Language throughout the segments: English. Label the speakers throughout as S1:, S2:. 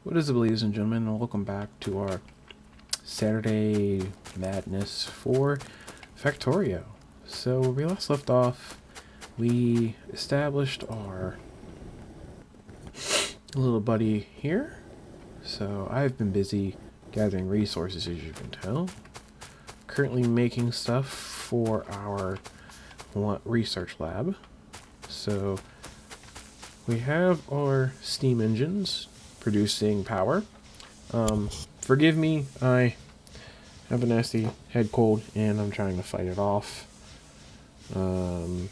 S1: What is it, ladies and gentlemen, and welcome back to our Saturday madness for Factorio. So where we last left off, we established our little buddy here. So I've been busy gathering resources, as you can tell. Currently making stuff for our research lab. So we have our steam engines producing power. Forgive me, I have a nasty head cold and I'm trying to fight it off. Give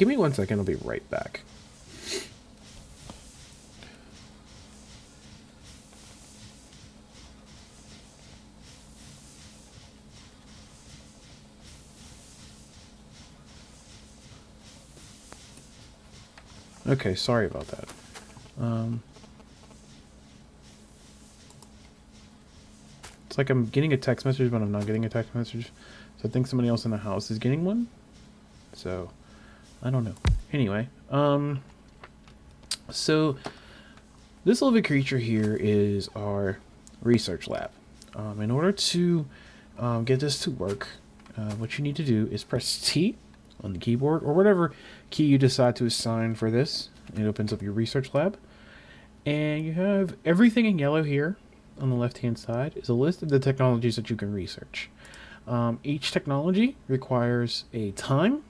S1: me 1 second, I'll be right back. Okay, sorry about that. It's like I'm getting a text message, but I'm not getting a text message. So I think somebody else in the house is getting one. So, I don't know. Anyway, so this little creature here is our research lab. In order to get this to work, what you need to do is press T on the keyboard, or whatever key you decide to assign for this. It opens up your research lab. And you have everything in yellow here on the left-hand side is a list of the technologies that you can research. Each technology requires a time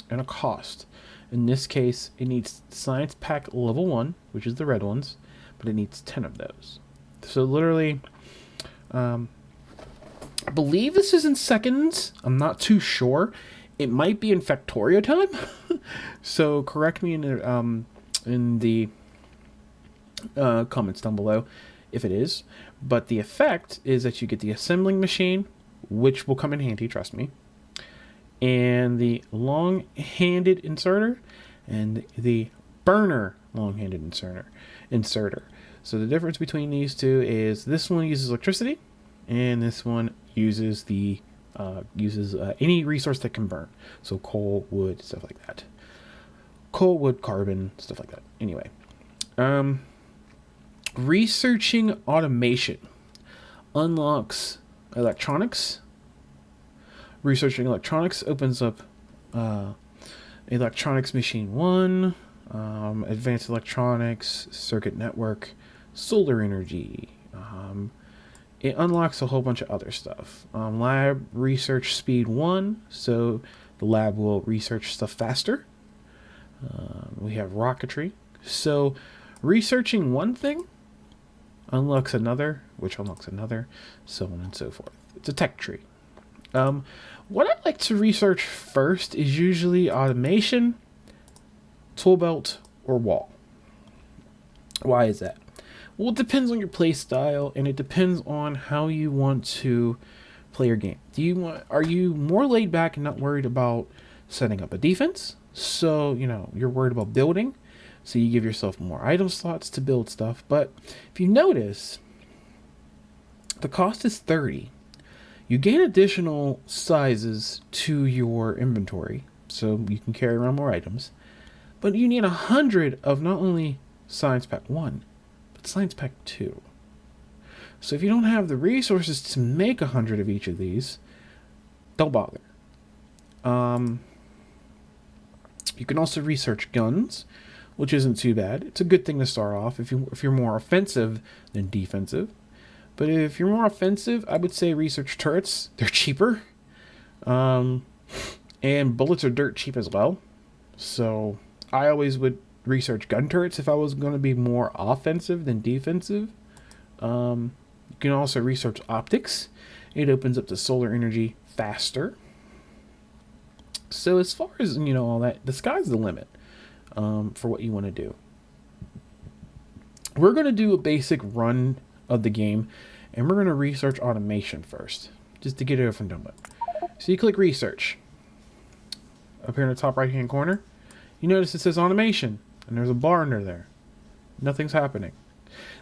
S1: and a cost. In this case, it needs Science Pack level 1, which is the red ones, but it needs 10 of those. So literally, I believe this is in seconds. I'm not too sure. It might be in Factorio time. So correct me in the comments down below if it is. But the effect is that you get the assembling machine, which will come in handy, trust me, and the long-handed inserter and the burner long-handed inserter. So the difference between these two is this one uses electricity and this one uses the any resource that can burn. So coal, wood, stuff like that. Coal, wood, carbon, stuff like that. Anyway, researching automation unlocks electronics. Researching electronics opens up electronics machine 1, advanced electronics, circuit network, solar energy. It unlocks a whole bunch of other stuff. Lab research speed 1, so the lab will research stuff faster. We have rocketry. So researching one thing unlocks another, which unlocks another, so on and so forth. It's a tech tree. What I like to research first is usually automation, tool belt, or wall. Why is that? Well, it depends on your play style, and it depends on how you want to play your game. Are you more laid back and not worried about setting up a defense? So, you're worried about building, so you give yourself more item slots to build stuff. But if you notice, the cost is 30. You gain additional sizes to your inventory, so you can carry around more items. But you need 100 of not only Science Pack 1, but Science Pack 2. So if you don't have the resources to make 100 of each of these, don't bother. You can also research guns, which isn't too bad. It's a good thing to start off if you're more offensive than defensive. But if you're more offensive, I would say research turrets. They're cheaper. And bullets are dirt cheap as well. So I always would research gun turrets if I was going to be more offensive than defensive. You can also research optics. It opens up the solar energy faster. So as far as, all that, the sky's the limit for what you want to do. We're going to do a basic run of the game, and we're going to research automation first, just to get it over and done with. So you click research. Up here in the top right hand corner, you notice it says automation, and there's a bar under there. Nothing's happening.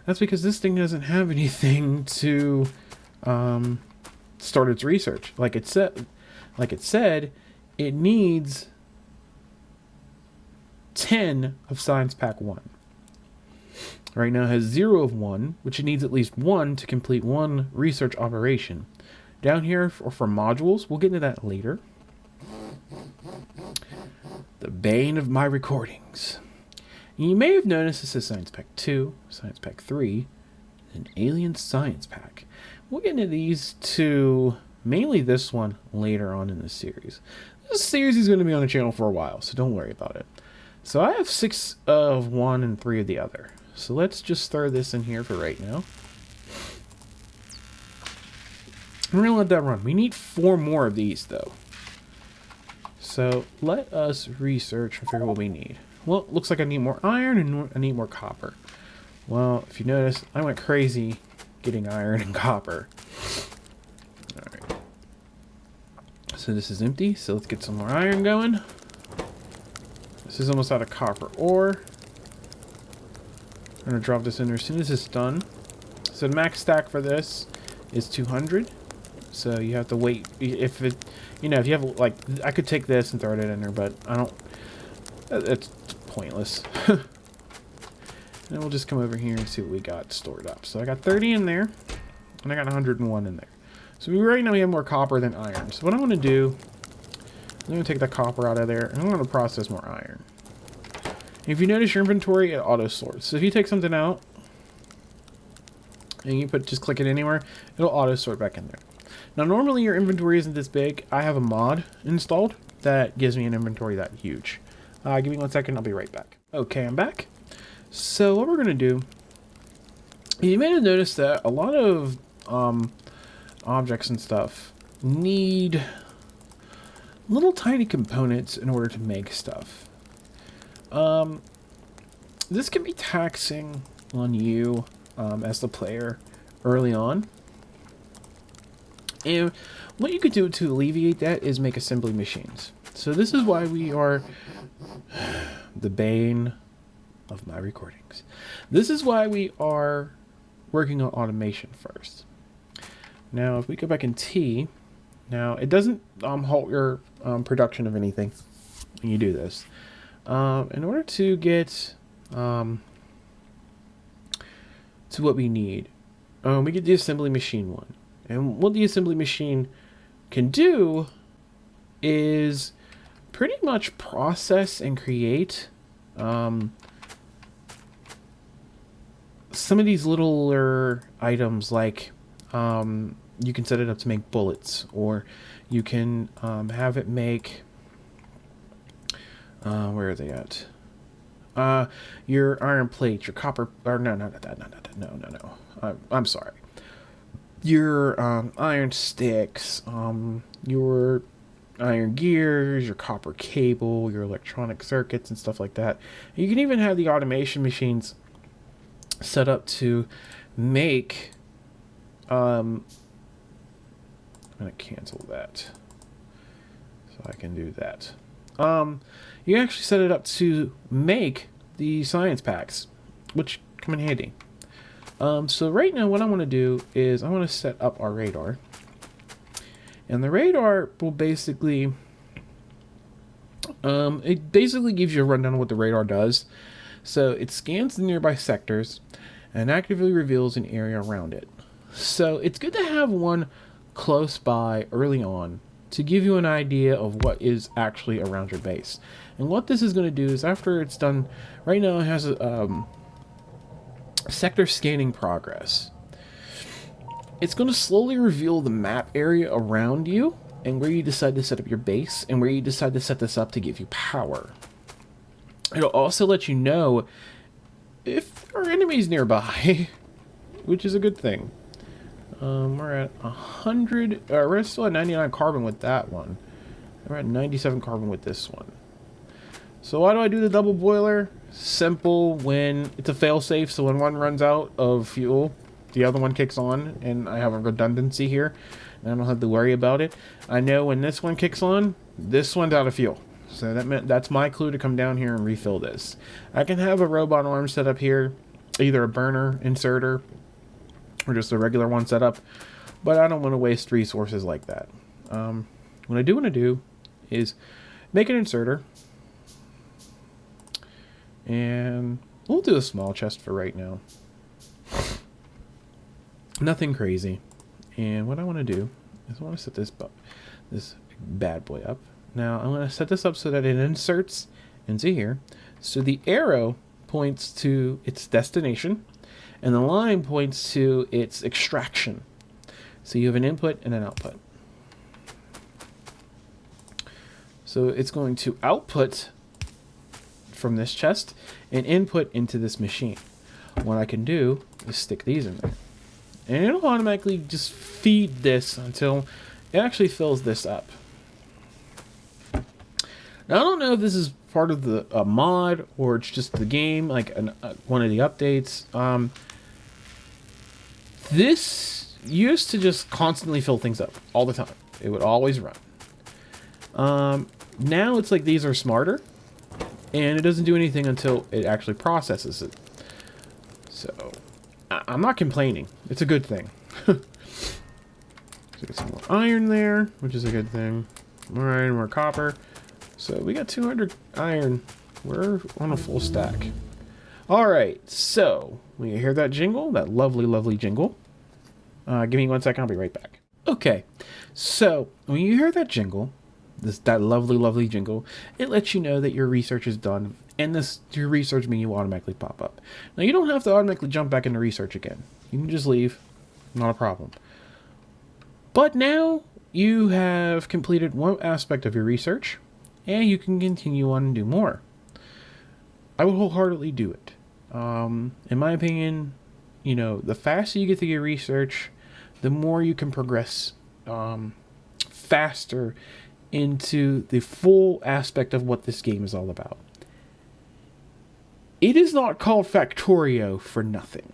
S1: That's because this thing doesn't have anything to start its research. Like it said, it needs 10 of Science Pack 1. Right now it has 0 of 1, which it needs at least 1 to complete 1 research operation. Down here for modules, we'll get into that later. The bane of my recordings. You may have noticed this is Science Pack 2, Science Pack 3, and Alien Science Pack. We'll get into these two, mainly this one, later on in the series. This series is going to be on the channel for a while, so don't worry about it. So I have 6 of one and 3 of the other. So let's just throw this in here for right now. We're going to let that run. We need 4 more of these, though. So let us research and figure what we need. Well, it looks like I need more iron and I need more copper. Well, if you notice, I went crazy getting iron and copper. Alright. So this is empty, so let's get some more iron going. This is almost out of copper ore. I'm going to drop this in there as soon as it's done. So the max stack for this is 200. So you have to wait. If it, you know, if you have, like, I could take this and throw it in there, but I don't, it's pointless. And we'll just come over here and see what we got stored up. So I got 30 in there, and I got 101 in there. So right now we have more copper than iron. So what I'm going to do, I'm going to take the copper out of there, and I'm going to process more iron. If you notice your inventory, it auto sorts. So if you take something out, and you just click it anywhere, it'll auto sort back in there. Now normally your inventory isn't this big. I have a mod installed that gives me an inventory that huge. Give me 1 second, I'll be right back. Okay, I'm back. So what we're going to do, you may have noticed that a lot of objects and stuff need little tiny components in order to make stuff. This can be taxing on you as the player early on. And what you could do to alleviate that is make assembly machines. So this is why we are the bane of my recordings. This is why we are working on automation first. Now, if we go back in T, now it doesn't halt your production of anything when you do this. In order to get to what we need, we get the assembly machine one. And what the assembly machine can do is pretty much process and create some of these littler items, like you can set it up to make bullets, or you can have it make where are they at? Your iron plates, your copper, or no. I'm sorry. Your iron sticks, your iron gears, your copper cable, your electronic circuits and stuff like that. You can even have the automation machines set up to make I'm going to cancel that so I can do that. You actually set it up to make the science packs, which come in handy. So right now what I want to do is I want to set up our radar. And the radar will basically, it basically gives you a rundown of what the radar does. So it scans the nearby sectors and actively reveals an area around it. So it's good to have one close by early on to give you an idea of what is actually around your base. And what this is going to do is, after it's done, right now it has a sector scanning progress. It's going to slowly reveal the map area around you and where you decide to set up your base and where you decide to set this up to give you power. It'll also let you know if there are enemies nearby, which is a good thing. We're at 100, we're still at 99 carbon with that one. We're at 97 carbon with this one. So why do I do the double boiler? Simple. When it's a failsafe, so when one runs out of fuel, the other one kicks on, and I have a redundancy here, and I don't have to worry about it. I know when this one kicks on, this one's out of fuel. So that's my clue to come down here and refill this. I can have a robot arm set up here, either a burner inserter or just a regular one set up, but I don't want to waste resources like that. What I do want to do is make an inserter, and We'll do a small chest for right now. Nothing crazy. And what I want to do is I want to set this bad boy up. Now I'm going to set this up so that it inserts into here. So the arrow points to its destination, and the line points to its extraction. So you have an input and an output. So it's going to output from this chest and input into this machine. What I can do is stick these in there. And it'll automatically just feed this until it actually fills this up. Now, I don't know if this is part of the mod or it's just the game, like one of the updates. This used to just constantly fill things up all the time. It would always run. Now it's like these are smarter, and it doesn't do anything until it actually processes it. So I'm not complaining. It's a good thing. So get some more iron there, which is a good thing. More iron, more copper. So we got 200 iron. We're on a full stack. All right. So when you hear that jingle, that lovely, lovely jingle, give me 1 second. I'll be right back. Okay. So when you hear that jingle, that lovely, lovely jingle, it lets you know that your research is done, and your research menu will automatically pop up. Now, you don't have to automatically jump back into research again. You can just leave. Not a problem. But now you have completed one aspect of your research, and you can continue on and do more. I would wholeheartedly do it. In my opinion, the faster you get through your research, the more you can progress faster into the full aspect of what this game is all about. It is not called Factorio for nothing.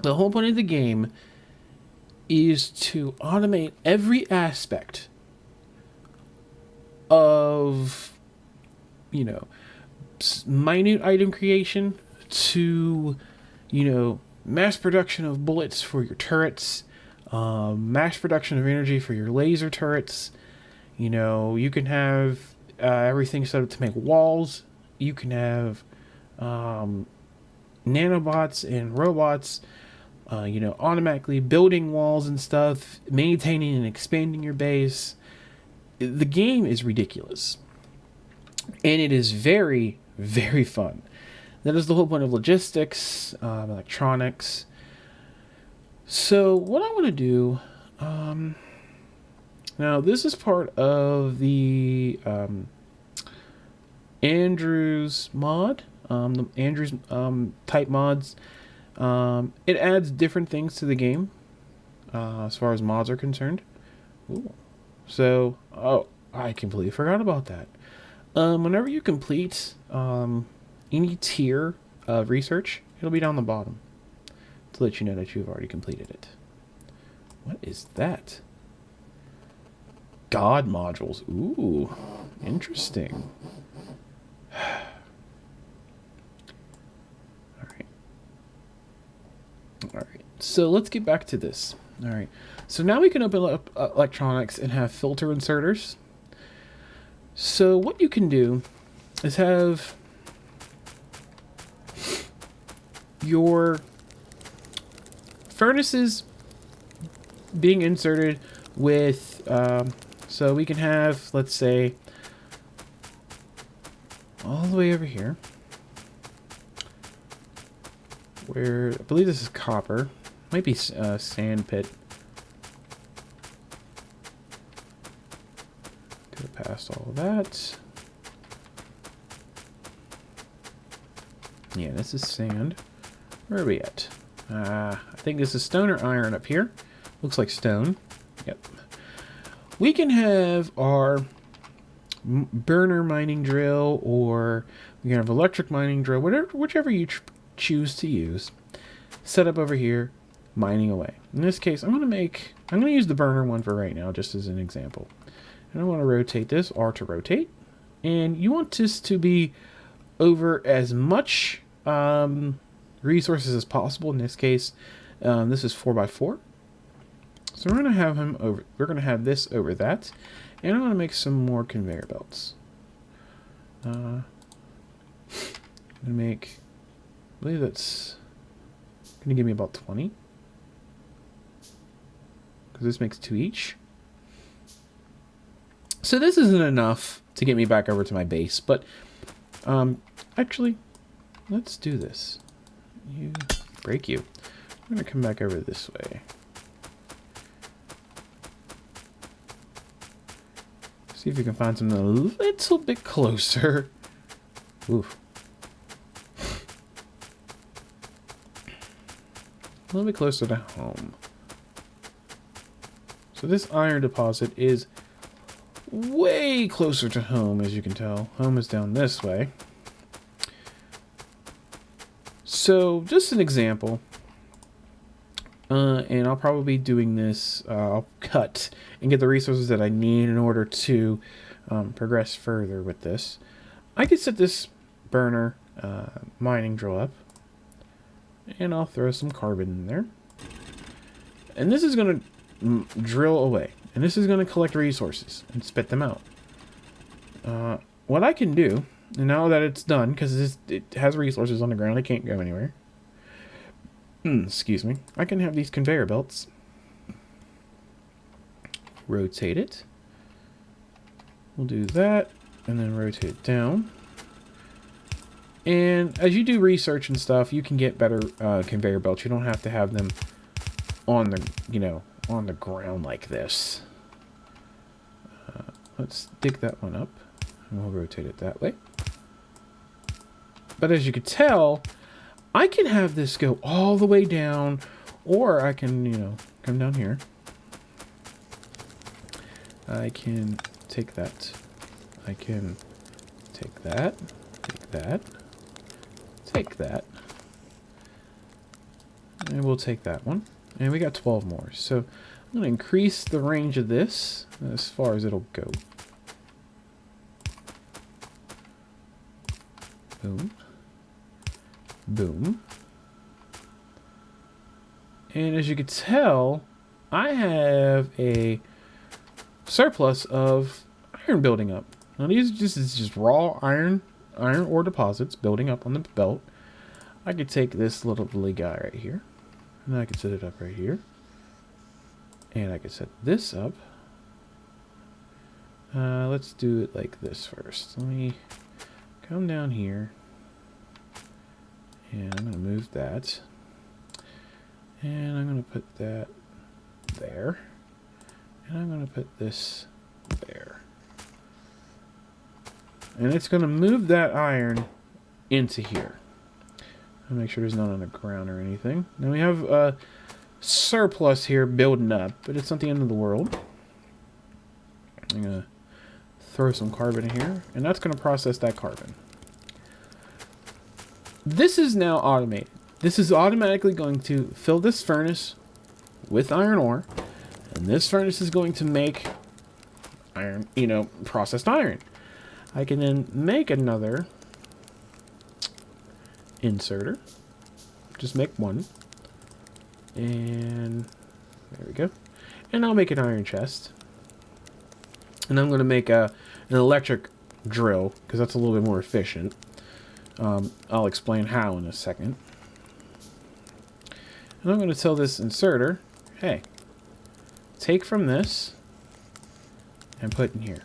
S1: The whole point of the game is to automate every aspect of, minute item creation to, mass production of bullets for your turrets, mass production of energy for your laser turrets. You can have everything set up to make walls. You can have nanobots and robots, automatically building walls and stuff, maintaining and expanding your base. The game is ridiculous. And it is very, very fun. That is the whole point of logistics, electronics. So what I want to do... now, this is part of the Andrews mod, the Andrews type mods. It adds different things to the game as far as mods are concerned. Ooh. So, I completely forgot about that. Whenever you complete any tier of research, it'll be down the bottom to let you know that you've already completed it. What is that? God modules. Ooh, interesting. All right. So let's get back to this. All right. So now we can open up electronics and have filter inserters. So what you can do is have your furnaces being inserted with, so we can have, let's say, all the way over here, where I believe this is copper, might be sand pit. Go past all of that. Yeah, this is sand. Where are we at? I think this is stone or iron up here. Looks like stone. Yep. We can have our burner mining drill, or we can have electric mining drill, whichever you choose to use. Set up over here, mining away. In this case, I'm going to use the burner one for right now, just as an example. And I want to rotate this, R to rotate. And you want this to be over as much resources as possible. In this case, this is 4x4. So we're going to have him over. We're going to have this over that, and I'm going to make some more conveyor belts. I'm going to make, I believe that's going to give me about 20. Because this makes 2 each. So this isn't enough to get me back over to my base, but actually, let's do this. You break you. I'm going to come back over this way. See if you can find something a little bit closer. Oof. A little bit closer to home. So this iron deposit is way closer to home, as you can tell. Home is down this way. So, just an example. And I'll probably be doing this, I'll cut and get the resources that I need in order to progress further with this. I could set this burner mining drill up. And I'll throw some carbon in there. And this is going to drill away. And this is going to collect resources and spit them out. What I can do, and now that it's done, because it has resources on the ground, it can't go anywhere. Excuse me. I can have these conveyor belts. Rotate it. We'll do that, and then rotate it down. And as you do research and stuff, you can get better conveyor belts. You don't have to have them on the, on the ground like this. Let's dig that one up, and we'll rotate it that way. But as you can tell, I can have this go all the way down, or I can, come down here. I can take that. I can take that, take that, take that. And we'll take that one. And we got 12 more. So I'm going to increase the range of this as far as it'll go. Boom. Boom. And as you can tell, I have a surplus of iron building up. Now these is just raw iron ore deposits building up on the belt. I could take this little guy right here, and I could set it up right here. And I could set this up. Let's do it like this first. Let me come down here. And I'm going to move that. And I'm going to put that there. And I'm going to put this there. And it's going to move that iron into here. I'll make sure there's none on the ground or anything. Now we have a surplus here building up, but it's not the end of the world. I'm going to throw some carbon in here, and that's going to process that carbon. This is now automated. This is automatically going to fill this furnace with iron ore, and this furnace is going to make iron, processed iron. I can then make another inserter. Just make one. And there we go. And I'll make an iron chest. And I'm going to make an electric drill, because that's a little bit more efficient. I'll explain how in a second. And I'm going to tell this inserter, hey, take from this and put in here.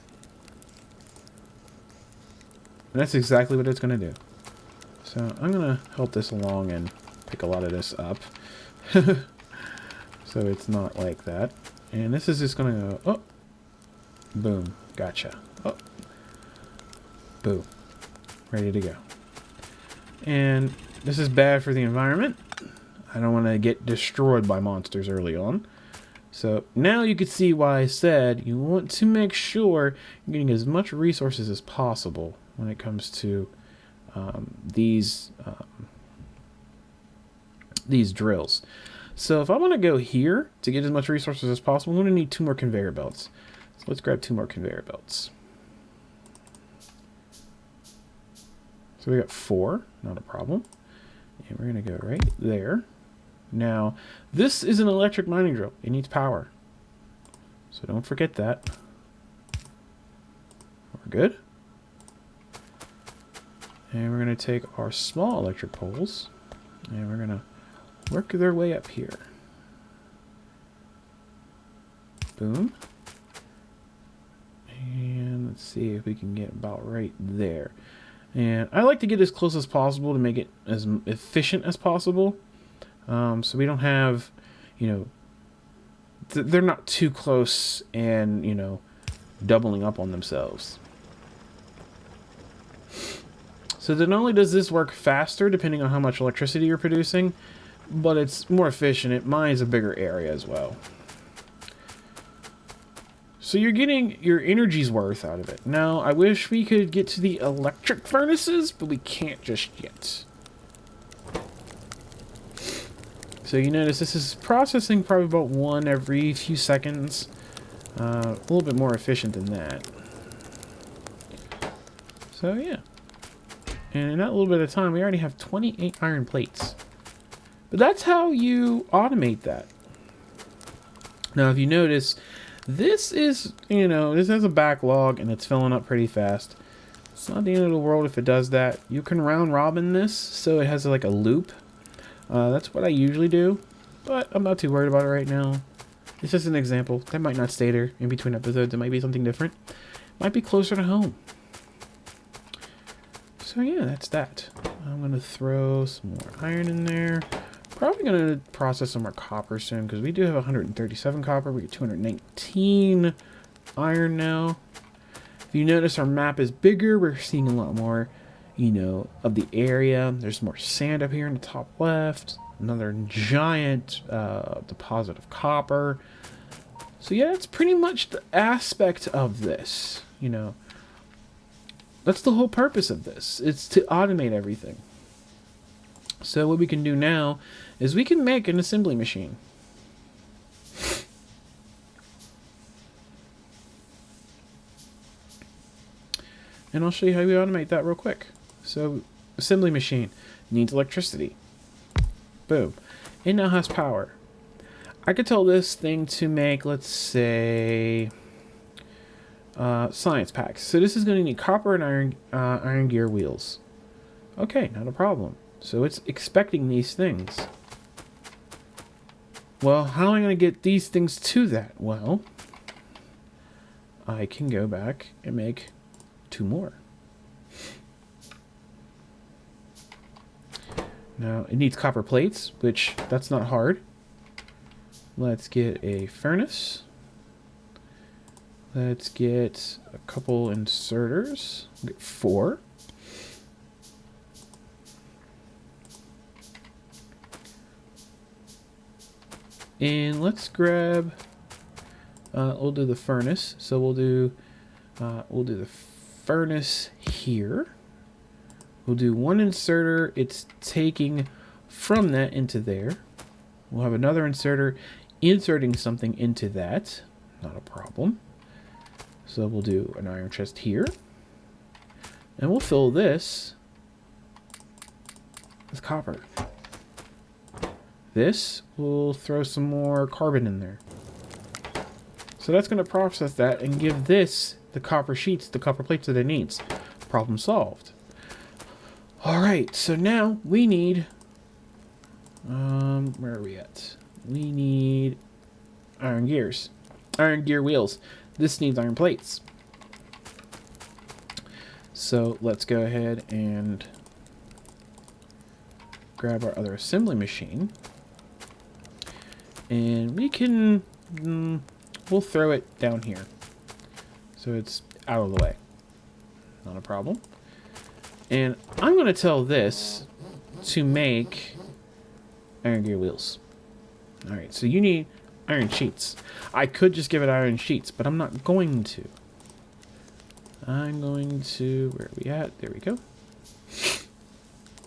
S1: And that's exactly what it's going to do. So I'm going to help this along and pick a lot of this up. So it's not like that. And this is just going to go, oh, boom, gotcha. Oh, boom, ready to go. And this is bad for the environment. I don't want to get destroyed by monsters early on. So now you can see why I said you want to make sure you're getting as much resources as possible when it comes to these drills. So if I want to go here to get as much resources as possible, I'm going to need 2 more conveyor belts. So let's grab 2 more conveyor belts. So we got 4, not a problem. And we're going to go right there. Now, this is an electric mining drill. It needs power. So don't forget that. We're good. And we're going to take our small electric poles and we're going to work their way up here. Boom. And let's see if we can get about right there. And I like to get as close as possible to make it as efficient as possible. So we don't have, you know, they're not too close and, you know, doubling up on themselves. So not only does this work faster, depending on how much electricity you're producing, but it's more efficient. It mines a bigger area as well. So you're getting your energy's worth out of it. Now, I wish we could get to the electric furnaces, but we can't just yet. So you notice this is processing probably about one every few seconds. A little bit more efficient than that. So yeah. And in that little bit of time, we already have 28 iron plates. But that's how you automate that. Now, if you notice, this is, you know, this has a backlog and it's filling up pretty fast. It's not the end of the world if it does that. You can round robin this so it has like a loop. That's what I usually do, but I'm not too worried about it right now. It's just an example. That might not stay there in between episodes. It might be something different. Might be closer to home. So yeah, that's that. I'm going to throw some more iron in there. Probably going to process some more copper soon because we do have 137 copper. We get 219 iron now. If you notice, our map is bigger. We're seeing a lot more, you know, of the area. There's more sand up here in the top left. Another giant deposit of copper. So yeah, that's pretty much the aspect of this, you know. That's the whole purpose of this. It's to automate everything. So what we can do now is we can make an assembly machine. And I'll show you how we automate that real quick. So, assembly machine needs electricity. Boom. It now has power. I could tell this thing to make, let's say, science packs. So this is going to need copper and iron gear wheels. Okay, not a problem. So it's expecting these things. Well, how am I going to get these things to that? Well, I can go back and make 2 more. Now, it needs copper plates, which that's not hard. Let's get a furnace. Let's get a couple inserters. We'll get 4. And let's grab, we'll do the furnace. So we'll do the furnace here. We'll do 1 inserter. It's taking from that into there. We'll have another inserter inserting something into that. Not a problem. So we'll do an iron chest here. And we'll fill this with copper. This, we'll throw some more carbon in there. So that's going to process that and give this the copper sheets, the copper plates that it needs. Problem solved. Alright, so now we need... where are we at? We need iron gears. Iron gear wheels. This needs iron plates. So let's go ahead and grab our other assembly machine. And we can... we'll throw it down here. So it's out of the way. Not a problem. And I'm going to tell this to make iron gear wheels. Alright, so you need iron sheets. I could just give it iron sheets, but I'm not going to. I'm going to... Where are we at? There we go.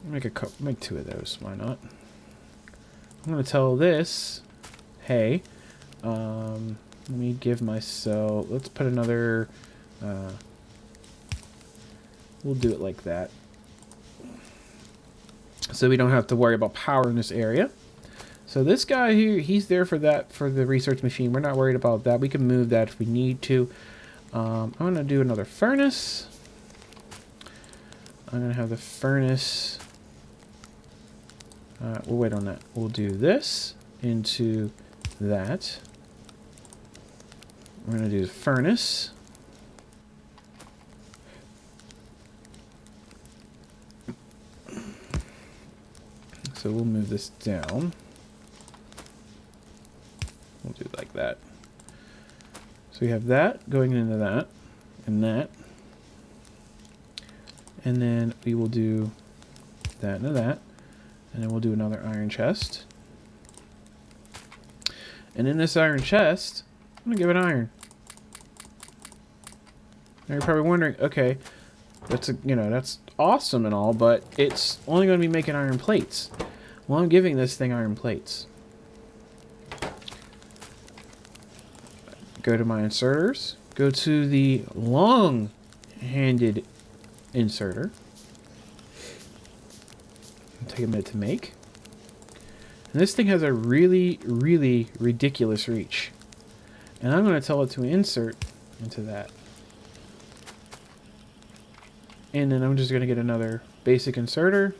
S1: Make 2 of those. Why not? I'm going to tell this... Hey, let me give myself... Let's put another... we'll do it like that. So we don't have to worry about power in this area. So this guy here, he's there for that, for the research machine. We're not worried about that. We can move that if we need to. I'm going to do another furnace. I'm going to have the furnace. We'll wait on that. We'll do this into that. We're going to do the furnace. So we'll move this down. We'll do it like that. So we have that going into that and that. And then we will do that and that. And then we'll do another iron chest. And in this iron chest, I'm going to give it iron. Now you're probably wondering, okay, that's that's awesome and all, but it's only going to be making iron plates. Well, I'm giving this thing iron plates. Go to my inserters. Go to the long-handed inserter. Take a minute to make. And this thing has a really, really ridiculous reach. And I'm going to tell it to insert into that. And then I'm just going to get another basic inserter.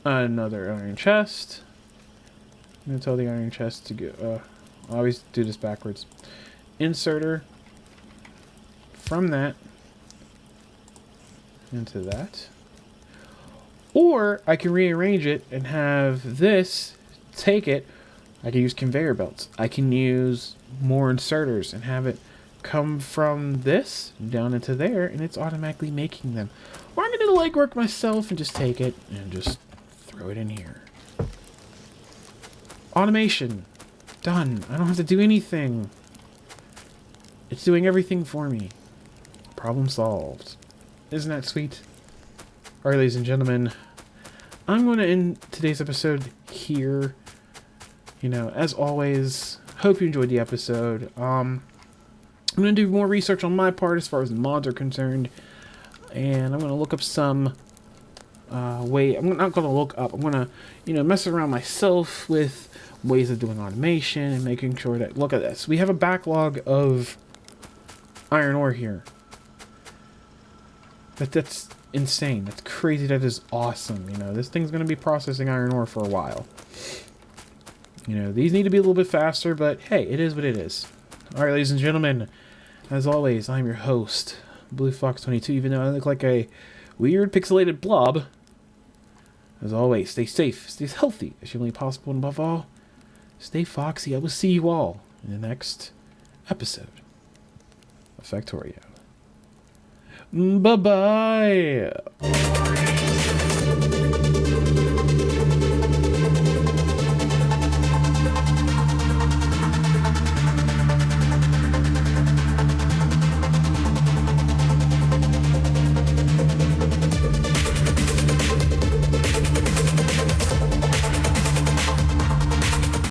S1: Another iron chest. I'm going to tell the iron chest to go... I always do this backwards. Inserter. From that. Into that. Or I can rearrange it and have this take it. I can use conveyor belts. I can use more inserters and have it come from this down into there, and it's automatically making them. Or I'm going to do the legwork myself and just take it and just throw it in here. Automation. Done. I don't have to do anything. It's doing everything for me. Problem solved. Isn't that sweet? Alright, ladies and gentlemen, I'm going to end today's episode here. You know, as always, hope you enjoyed the episode. I'm going to do more research on my part as far as the mods are concerned. And I'm going to look up some I'm not going to look up. I'm going to, mess around myself with ways of doing automation and making sure that, look at this. We have a backlog of iron ore here. That's insane. That's crazy. That is awesome. This thing's going to be processing iron ore for a while. These need to be a little bit faster, but hey, it is what it is. Alright, ladies and gentlemen, as always, I'm your host, Blue Fox 22, even though I look like a weird pixelated blob. As always, stay safe, stay healthy as humanly possible, and above all, stay foxy. I will see you all in the next episode of Factorio. Bye-bye!